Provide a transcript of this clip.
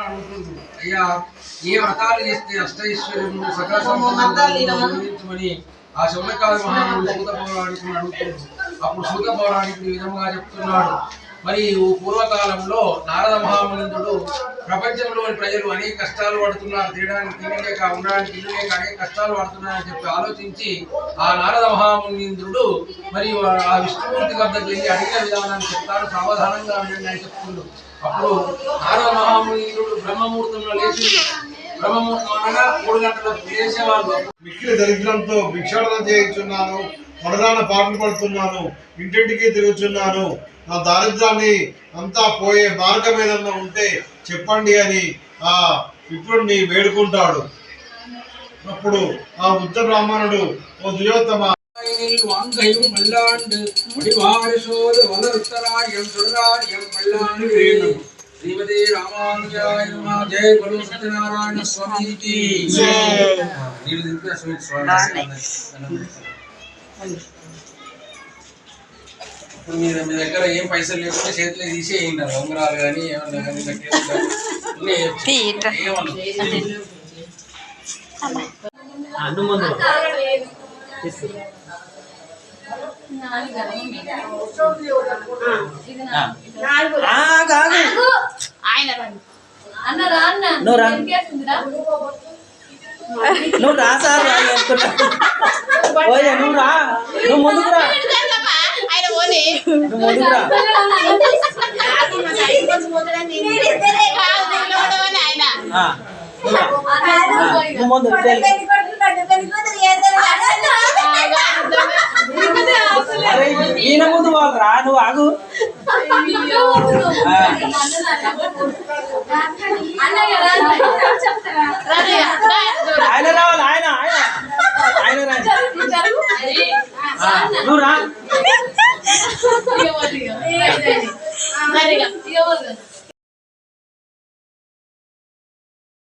అడుగుతుంది, అయ్యా ఏ వ్రతాలు చేస్తే అష్టైశ్వర్యము సకల సంపదమని ఆ శౌనకాది మహాముడు సూత పౌరాణికుని అడుగుతుంది. అప్పుడు సూత పౌరాణికుడు ఈ విధంగా చెప్తున్నాడు. మరి పూర్వకాలంలో నారద మహామునింద్రుడు ప్రపంచంలోని ప్రజలు అనేక కష్టాలు పడుతున్నారు, తినడానికి తిండి లేక ఉండడానికి ఇల్లు లేక అనేక కష్టాలు పడుతున్నారని చెప్పి ఆలోచించి ఆ నారద మహామునీంద్రుడు మరి ఆ విష్ణుమూర్తి వద్దకు వెళ్ళి అడిగిన విధానాన్ని చెప్తాడు. సావధానంగా ఉండండి అని చెప్తుండు. అప్పుడు నారద మహామునీంద్రుడు బ్రహ్మముహూర్తంలో లేచి, బ్రహ్మముహూర్తం అనగా 3 గంటలకు లేచేవాళ్ళు. మిక్కిలి దరిద్రంతో భిక్షాటన చేయించున్నాను, కొడదాన పాటలు పడుతున్నాను, ఇంటింటికి తిరుగుతున్నాను, నా దారిద్రాన్ని అంతా పోయే మార్గం ఏదన్నా ఉంటే చెప్పండి అని ఆ విప్రుడిని వేడుకుంటాడు. అప్పుడు ఆ వృద్ధ బ్రాహ్మణుడు, ఓ దుర్యోత్తమ, శ్రీమతి రామానుజాయ నమః. జయ గురు సత్యనారాయణ స్వామికి ఇప్పుడు మీ దగ్గర ఏం పైసలు లేకపోతే చేతిలో తీసేయండి, ఉంగరాలు కానీ ఏమన్నా కానీ నువ్వు రా సార్, నువ్వు రా, నువ్వు ముందుకు రా, నువ్వు ముందుకు రా. నువ్వు ముందు ఈయన ముందు వాళ్ళరా, నువ్వు ఆగు. ఆయన రావాలి, ఆయన ఆయన ఆయన రాని, నువ్వు రా.